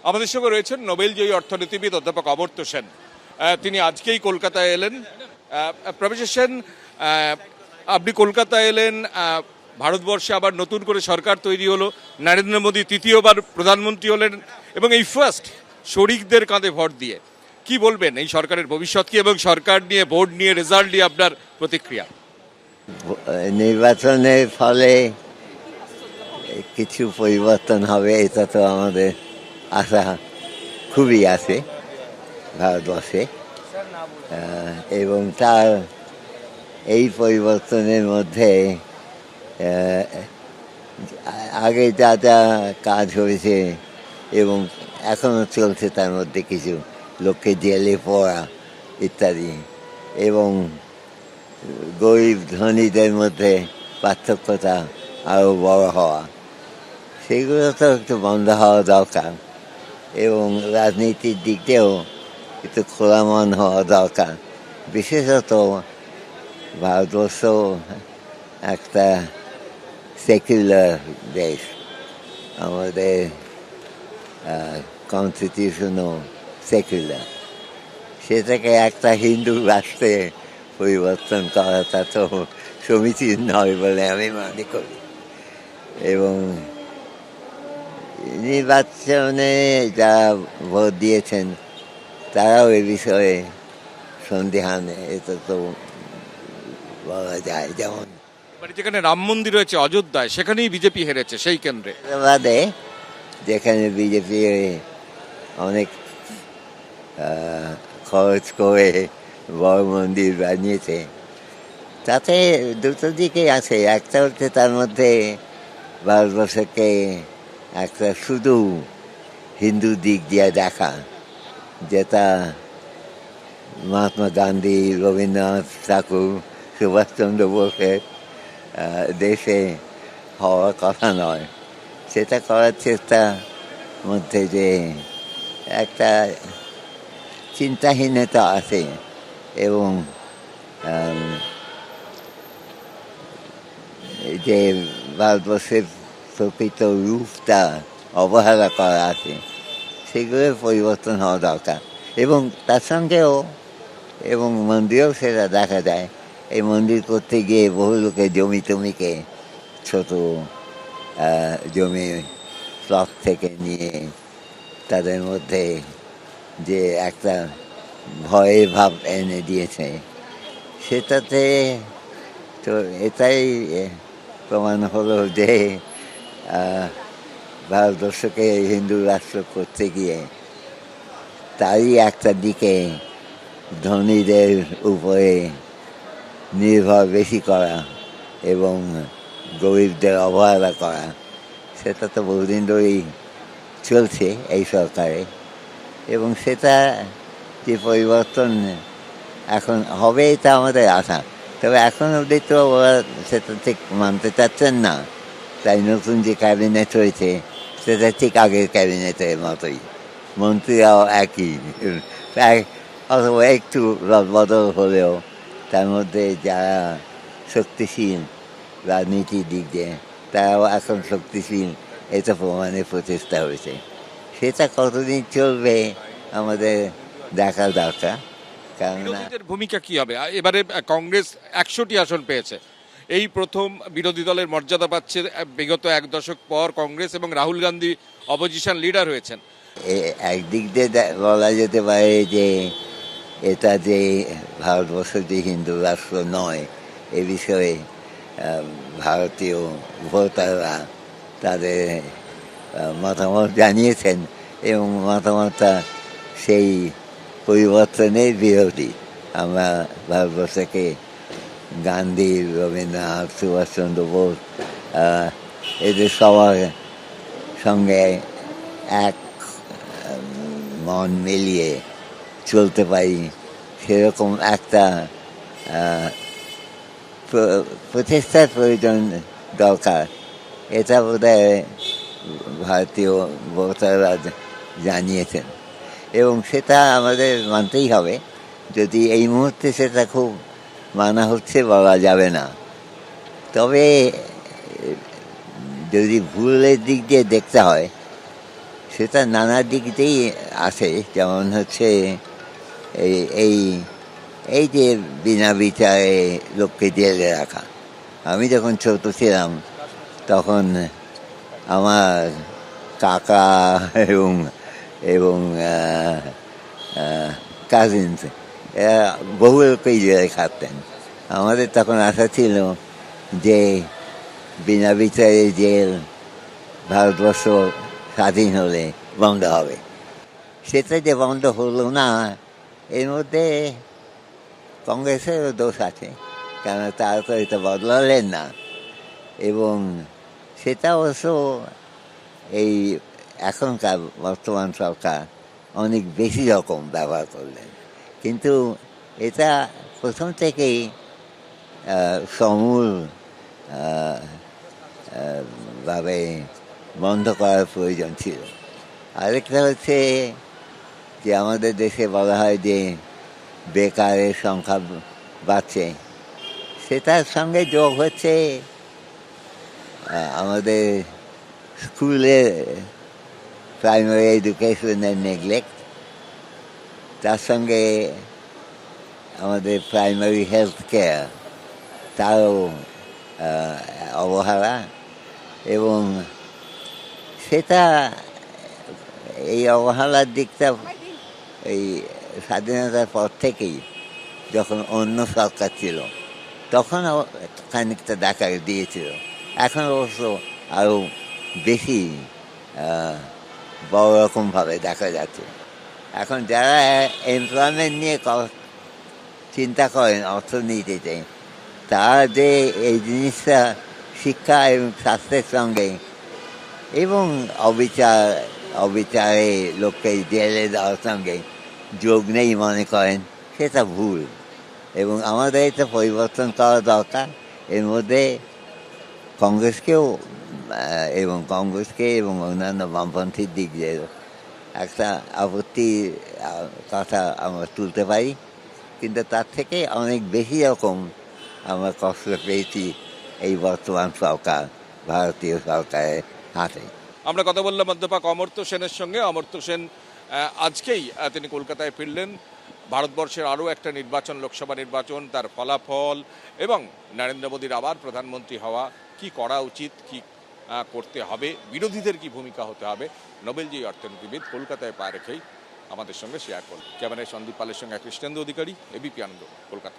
আমাদের সঙ্গে রয়েছেন নোবেলজয়ী অর্থনীতিবিদ অধ্যাপক অমর্ত্য সেন। তিনি আজকেই কলকাতায় এলেন। প্রফেসর সেন, আপনি কলকাতায় এলেন, ভারতবর্ষে আবার নতুন করে সরকার তৈরি হলো, নরেন্দ্র মোদী তৃতীয়বার প্রধানমন্ত্রী হলেন এবং এই ফার্স্ট শরিকদের কাঁধে ভর দিয়ে কি বলবেন এই সরকারের ভবিষ্যৎ কি এবং সরকার নিয়ে, ভোট নিয়ে, রেজাল্ট নিয়ে আপনার প্রতিক্রিয়া? নির্বাচনের ফলে কিছু পরিবর্তন হবে, এটা তো আমাদের আশা খুবই আছে ভারতবর্ষে, এবং তার এই পরিবর্তনের মধ্যে আগে যা যা কাজ হয়েছে এবং এখনও চলছে তার মধ্যে কিছু লোককে জেলে পড়া ইত্যাদি, এবং গরিব ধনীদের মধ্যে পার্থক্যটা আরও বড় হওয়া, সেগুলো তো একটু বন্ধ হওয়া দরকার। এবং রাজনীতির দিক দিয়েও একটু খোলা মন হওয়া দরকার। বিশেষত ভারতবর্ষ একটা সেকুলার দেশ, আমাদের কনস্টিটিউশনও সেকুলার, সেটাকে একটা হিন্দু রাষ্ট্রে পরিবর্তন করাটা তো সমীচীন নয় বলে আমি মনে করি। এবং নির্বাচনে যারা ভোট দিয়েছেন তারাও এ বিষয়ে সন্দিহান, এটা তো বলা যায়। যেমন যেখানে রাম মন্দির রয়েছে অযোধ্যায়, সেখানেই বিজেপি হেরেছে সেই কেন্দ্রে। বাদে যেখানে বিজেপি অনেক খরচ করে বড় মন্দির বানিয়েছে, তাতে দুটো দিকেই আছে। একটা হচ্ছে তার মধ্যে ভারতবর্ষকে একটা শুধু হিন্দু দিক দিয়ে দেখা, যেটা মহাত্মা গান্ধী, রবীন্দ্রনাথ ঠাকুর, সুভাষচন্দ্র বোসের দেশে হওয়ার কথা নয়। সেটা করার চেষ্টার মধ্যে যে একটা চিন্তাহীনতা আছে এবং যে ভারতবর্ষের প্রকৃত রূপটা অবহেলা করা আছে, সেগুলোর পরিবর্তন হওয়া দরকার। এবং তার সঙ্গেও এবং মন্দিরেও সেটা দেখা যায়। এই মন্দির করতে গিয়ে বহু লোকে জমি টমিকে ছোট জমি প্লট থেকে নিয়ে তাদের মধ্যে যে একটা ভয়ের ভাব এনে দিয়েছে, সেটাতে তো এটাই প্রমাণ হলো যে ভারতবর্ষকে হিন্দু রাষ্ট্র করতে গিয়ে তারই একটা দিকে ধনীদের উপরে নির্ভর বেশি করা এবং গরিবদের অবহেলা করা, সেটা তো বহুদিন ধরেই চলছে এই সরকারে। এবং সেটা যে পরিবর্তন এখন হবে, এটা আমাদের আশা। তবে এখন অবধি তো ওরা সেটা ঠিক মানতে চাচ্ছেন না। তাই নতুন যে ক্যাবিনেট হয়েছে সেটা ঠিক আগের ক্যাবিনেটের মতোই, মন্ত্রীরাও একই, অথবা একটু রদবদল হলেও তার মধ্যে যারা শক্তিশীল রাজনীতির দিক দিয়ে, তারাও এখন শক্তিশীল, এটা প্রমাণের প্রচেষ্টা হয়েছে। সেটা কতদিন চলবে আমাদের দেখা দরকার। কারণ ভূমিকা কি হবে এবারে? কংগ্রেস 100টি আসন পেয়েছে, এই প্রথম বিরোধী দলের মর্যাদা পাচ্ছে। বিগত এক দশক পর কংগ্রেস এবং রাহুল গান্ধী অপোজিশন লিডার হয়েছেন। একদিক দিয়ে বলা যেতে পারে যে এটা যে ভারতবর্ষ যে হিন্দু রাষ্ট্র নয়, এ বিষয়ে ভারতীয় ভোটাররা তাদের মতামত জানিয়েছেন এবং মতামতটা সেই পরিবর্তনের বিরোধী। আমরা ভারতবর্ষকে গান্ধী, রবীন্দ্রনাথ, সুভাষচন্দ্র বোস এদের সবার সঙ্গে এক মন মিলিয়ে চলতে পারি, সেরকম একটা প্রচেষ্টার প্রয়োজন দরকার। এটা বোধহয় ভারতীয় ভোটাররা জানিয়েছেন এবং সেটা আমাদের মানতেই হবে। যদি এই মুহূর্তে সেটা খুব মানা হচ্ছে বলা যাবে না, তবে যদি ভুলের দিক দিয়ে দেখতে হয় সেটা নানা দিক দিয়েই আছে, যেমন হচ্ছে এই এই এই যে বিনা বিচারে লোককে জেলে রাখা। আমি যখন ছোট ছিলাম তখন আমার কাকা এবং এবং কাজিনস এরা বহু লোকই জেলে খাটতেন। আমাদের তখন আশা ছিল যে বিনা বিচারে জেল ভারতবর্ষ স্বাধীন হলে বন্ধ হবে। সেটা যে বন্ধ হলো না, এর মধ্যে কংগ্রেসেরও দোষ আছে, কেন তারা তো এটা বদলালেন না। এবং সেটা অবশ্য এই এখনকার বর্তমান সরকার অনেক বেশি রকম ব্যবহার করলেন, কিন্তু এটা প্রথম থেকেই সমূল ভাবে বন্ধ করার প্রয়োজন ছিল। আরেকটা হচ্ছে যে আমাদের দেশে বলা হয় যে বেকারের সংখ্যা বাড়ছে, সেটার সঙ্গে যোগ হচ্ছে আমাদের স্কুলে প্রাইমারি এডুকেশনের নেগলেক্ট, তার সঙ্গে আমাদের প্রাইমারি হেলথ কেয়ার তারও অবহেলা। এবং সেটা এই অবহেলার দিকটা এই স্বাধীনতার পর থেকেই, যখন অন্য সরকার ছিল তখন খানিকটা দেখা দিয়েছিল। এখন অবশ্য আরও বেশি বড় রকমভাবে দেখা যাচ্ছে। এখন যারা এমপ্লয়মেন্ট নিয়ে চিন্তা করেন অর্থনীতিতে, তারা যে এই জিনিসটা শিক্ষা এবং স্বাস্থ্যের সঙ্গে এবং অবিচারে লোককে জেলে দেওয়ার সঙ্গে যোগ নেই মনে করেন, সেটা ভুল। এবং আমাদের এটা পরিবর্তন করা দরকার। এর মধ্যে কংগ্রেসকে এবং অন্যান্য বামপন্থীর দিক দিয়ে একটা আপত্তি কথা আমরা তুলতে পারি, কিন্তু তার থেকে অনেক বেশি রকম আমরা কষ্ট পেয়েছি এই বর্তমান সরকার, ভারতীয় সরকারের হাতে। আমরা কথা বললাম অধ্যাপক অমর্ত্য সেনের সঙ্গে। অমর্ত্য সেন আজকেই তিনি কলকাতায় ফিরলেন। ভারতবর্ষের আরও একটা নির্বাচন, লোকসভা নির্বাচন, তার ফলাফল এবং নরেন্দ্র মোদীর আবার প্রধানমন্ত্রী হওয়া, কি করা উচিত, কি করতে হবে, বিরোধীদের কি ভূমিকা হতে হবে, নোবেলজয়ী অর্থনীতিবিদ কলকাতায় পা রেখেই আমাদের সঙ্গে শেয়ার করলেন। ক্যামেরায় সন্দীপ পালের সঙ্গে কৃষ্ণেন্দু অধিকারী, এবিপি আনন্দ, কলকাতা।